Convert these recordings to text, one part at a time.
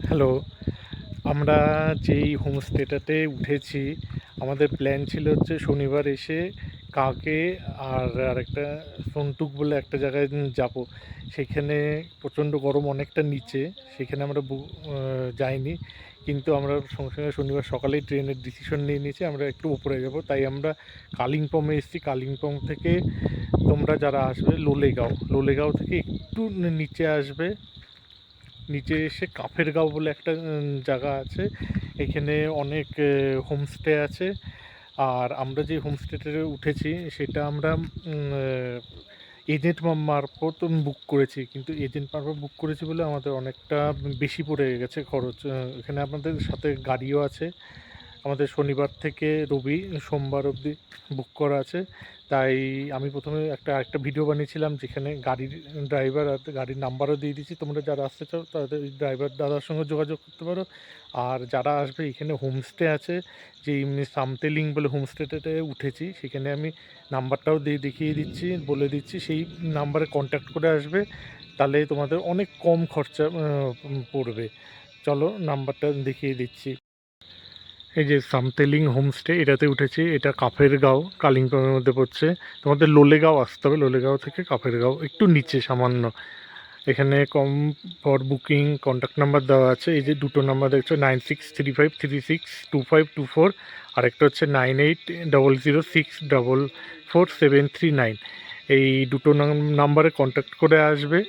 Hello, আমরা যেই হোমস্টেটাতে উঠেছি, আমাদের প্ল্যান ছিল হচ্ছে শনিবার এসে কাকে আর আরেকটা সন্টুক বলে একটা জায়গায় যাবো। সেখানে প্রচণ্ড গরম, অনেকটা নিচে। সেখানে আমরা যাইনি। কিন্তু আমরা সঙ্গে সঙ্গে শনিবার সকালেই ট্রেনের ডিসিশন নিয়ে নিয়েছি আমরা একটু উপরে যাব। তাই আমরা কালিম্পংয়ে এসেছি। কালিম্পং থেকে তোমরা যারা আসবে লোলেগাঁও থেকে একটু নিচে আসবে। নিচে এসে কাফের গাঁও বলে একটা জায়গা আছে। এখানে অনেক হোমস্টে আছে। আর আমরা যে হোমস্টেতে উঠেছি সেটা আমরা এজেন্ট মারফত বুক করেছি, কিন্তু এজেন্ট মারফত বুক করেছি বলে আমাদের অনেকটা বেশি পড়ে গেছে খরচ। এখানে আমাদের সাথে গাড়িও আছে। আমাদের শনিবার থেকে সোমবার অবধি বুক করা আছে। তাই আমি প্রথমে আরেকটা ভিডিও বানিয়েছিলাম যেখানে গাড়ির ড্রাইভার আর গাড়ির নাম্বারও দিয়ে দিচ্ছি। তোমরা যারা আসতে চাও তাদের ড্রাইভার দাদার সঙ্গে যোগাযোগ করতে পারো। আর যারা আসবে এখানে হোমস্টে আছে, যে সামতেলিং বলে হোমস্টেটাতে উঠেছি, সেখানে আমি নাম্বারটাও দেখিয়ে দিচ্ছি, বলে দিচ্ছি সেই নাম্বারে কন্ট্যাক্ট করে আসবে। তাহলে তোমাদের অনেক কম খরচা পড়বে। চলো নাম্বারটা দেখিয়ে দিচ্ছি। এই যে সামতেলিং হোমস্টে, এটাতে উঠেছি। এটা কাফের গাঁও, কালিম্পংয়ের মধ্যে পড়ছে। তোমাদের লোলেগাঁও আসতে হবে। লোলেগাঁও থেকে কাফের গাঁও একটু নিচে সামান্য। এখানে কম ফর বুকিং কন্ট্যাক্ট নাম্বার দেওয়া আছে। এই যে দুটো নাম্বার দেখছো, 9635362524, আরেকটা হচ্ছে 980066444739। এই দুটো নাম্বারে কন্ট্যাক্ট করে আসবে।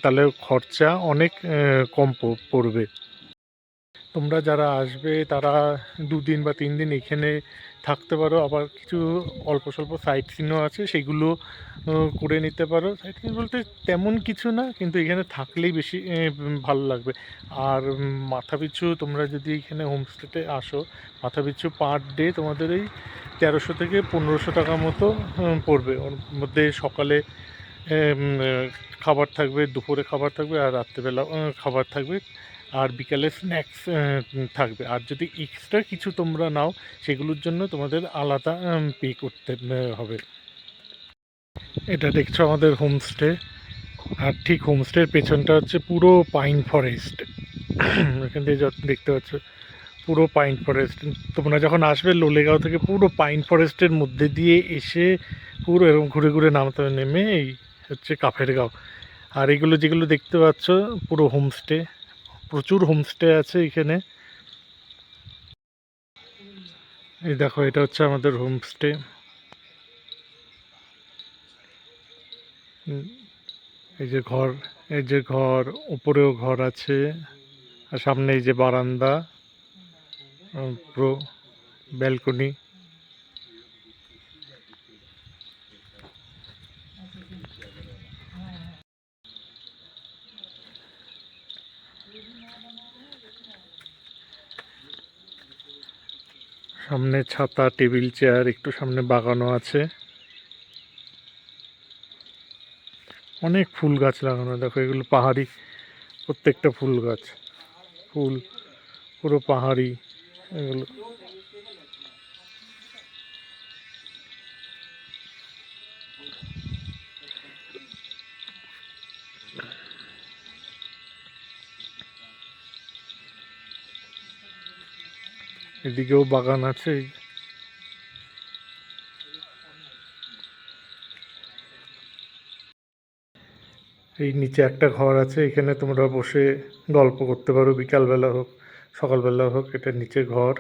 তাহলে খরচা অনেক কম পড়বে। তোমরা যারা আসবে তারা 2 দিন বা 3 দিন এখানে থাকতে পারো। আবার কিছু অল্প স্বল্প সাইট সিনও আছে, সেগুলো করে নিতে পারো। সাইট সিন বলতে তেমন কিছু না, কিন্তু এখানে থাকলেই বেশি ভালো লাগবে। আর মাথাপিছু তোমরা যদি এখানে হোমস্টেতে আসো, মাথাপিছু পার ডে তোমাদের এই 1300 থেকে 1500 টাকা মতো পড়বে। ওর মধ্যে সকালে খাবার থাকবে, দুপুরে খাবার থাকবে, আর রাত্রেবেলা খাবার থাকবে, আর বিকালে স্ন্যাক্স থাকবে। আর যদি এক্সট্রা কিছু তোমরা নাও, সেগুলোর জন্য তোমাদের আলাদা পে করতে হবে। এটা দেখছো আমাদের হোমস্টে। আর ঠিক হোমস্টের পেছনটা হচ্ছে পুরো পাইন ফরেস্ট। এখান থেকে দেখতে পাচ্ছ পুরো পাইন ফরেস্ট। তোমরা যখন আসবে লোলেগাঁও থেকে পুরো পাইন ফরেস্টের মধ্যে দিয়ে এসে পুরো এরকম ঘুরে ঘুরে নামতে হবে। নেমে এই হচ্ছে কাফের গাঁও। আর এগুলো যেগুলো দেখতে পাচ্ছ পুরো হোমস্টে। প্রচুর হোমস্টে আছে এখানে। এই দেখো, এটা হচ্ছে আমাদের হোমস্টে। এই যে ঘর, উপরেও ঘর আছে, আর সামনে এই যে বারান্দা, পুরো ব্যালকনি। সামনে ছাতা, টেবিল চেয়ার, একটু সামনে বাগানও আছে। অনেক ফুল গাছ লাগানো। দেখো এগুলো পাহাড়ি, প্রত্যেকটা ফুল গাছ, ফুল পুরো পাহাড়ি এগুলো। এদিকেও বাগান আছে। এই নিচে একটা ঘর আছে, এখানে তোমরা বসে গল্প করতে পারো, বিকালবেলা হোক সকালবেলা হোক। এটা নিচে ঘর।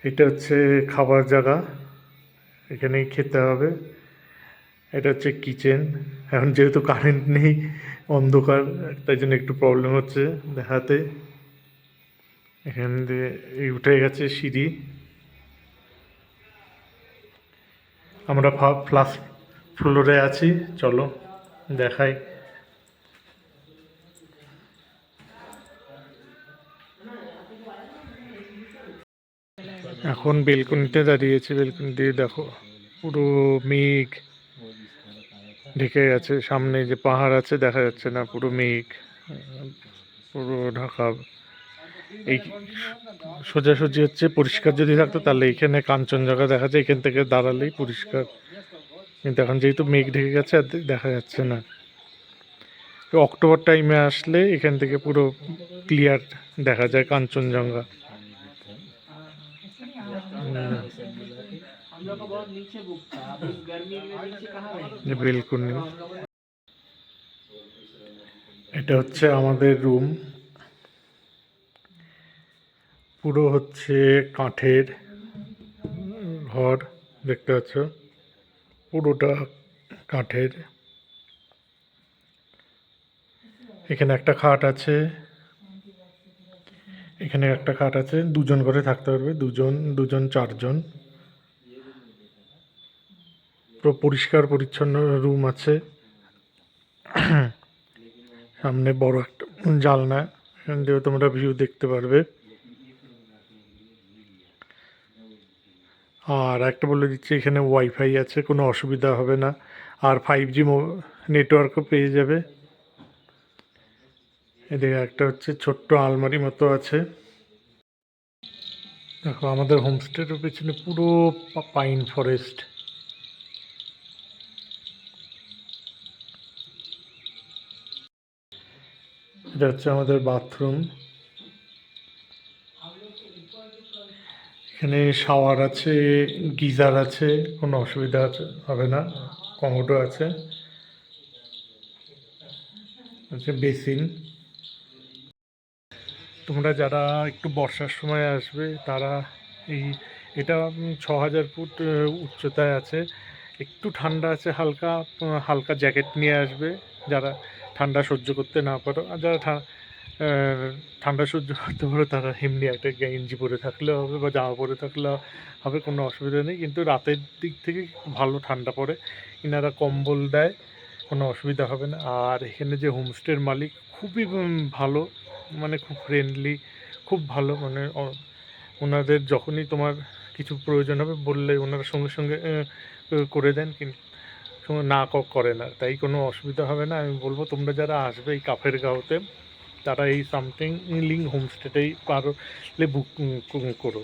এটা হচ্ছে খাবার জায়গা, এখানেই খেতে হবে। এটা হচ্ছে কিচেন। এখন যেহেতু কারেন্ট নেই, অন্ধকার, তাই জন্য একটু প্রবলেম হচ্ছে দেখাতে। এখান দিয়ে এই উঠে গেছে সিঁড়ি। আমরা ফার্স্ট ফ্লোরে আছি, চলো দেখাই। এখন বেলকনিতে দাঁড়িয়েছি। বেলকনি দিয়ে দেখো পুরো মেঘ ঢেকে গেছে। সামনে যে পাহাড় আছে দেখা যাচ্ছে না, পুরো মেঘ পুরো ঢাকা। এই সোজাসুজি হচ্ছে পরিষ্কার যদি থাকতো তাহলে এখানে কাঞ্চনজঙ্ঘা দেখা যায়, এখান থেকে দাঁড়ালেই পরিষ্কার। কিন্তু এখন যেহেতু মেঘ ঢেকে গেছে আর দেখা যাচ্ছে না। তো অক্টোবর টাইমে আসলে এখান থেকে পুরো ক্লিয়ার দেখা যায় কাঞ্চনজঙ্ঘা। বেলকুনি, এটা হচ্ছে আমাদের রুম। পুরো হচ্ছে কাঠের ঘর, দেখতে পাচ্ছ পুরোটা কাঠের। এখানে একটা খাট আছে, এখানে একটা খাট আছে, দুজন করে থাকতে পারবে, দুজন দুজন চারজন। পুরো পরিষ্কার পরিচ্ছন্ন রুম আছে। সামনে বড় একটা জানলা, এখান থেকে তোমরা ভিউ দেখতে পারবে। আর একটা বলে দিচ্ছি, এখানে ওয়াইফাই আছে, কোনো অসুবিধা হবে না। আর 5G নেটওয়ার্কও পেয়ে যাবে। এদিকে একটা হচ্ছে ছোট্ট আলমারি মতো আছে। দেখো আমাদের হোমস্টের পেছনে পুরো পাইন ফরেস্ট। এটা হচ্ছে আমাদের বাথরুম। এখানে শাওয়ার আছে, গিজার আছে, কোনো অসুবিধা হবে না। কমোডও আছে, বেসিন। তোমরা যারা একটু বর্ষার সময় আসবে তারা এটা 6000 ফুট উচ্চতায় আছে। একটু ঠান্ডা আছে, হালকা হালকা জ্যাকেট নিয়ে আসবে যারা ঠান্ডা সহ্য করতে না পারো। আর যারা ঠান্ডা সহ্য করতে পারো তারা এমনি একটা গেঞ্জি পরে থাকলেও হবে বা জামা পরে থাকলেও হবে, কোনো অসুবিধা নেই। কিন্তু রাতের দিক থেকে ভালো ঠান্ডা পড়ে, ইনারা কম্বল দেয়, কোনো অসুবিধা হবে না। আর এখানে যে হোমস্টের মালিক খুবই ভালো, মানে খুব ফ্রেন্ডলি, খুব ভালো। মানে ওনাদের যখনই তোমার কিছু প্রয়োজন হবে বললে ওনারা সঙ্গে সঙ্গে করে দেন, কিন্তু না করে না, তাই কোনো অসুবিধা হবে না। আমি বলবো তোমরা যারা আসবে এই কাফের গাঁওতে তারা এই সামথিং লিং হোমস্টেটাই পারলে বুক করো।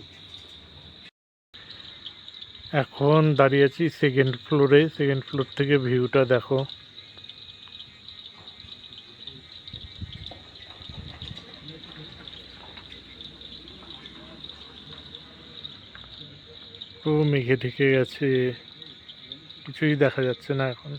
এখন দাঁড়িয়ে আছি সেকেন্ড ফ্লোরে। সেকেন্ড ফ্লোর থেকে ভিউটা দেখো। পুরো মেঘে ঢেকে গেছে, কিছুই দেখা যাচ্ছে না এখন।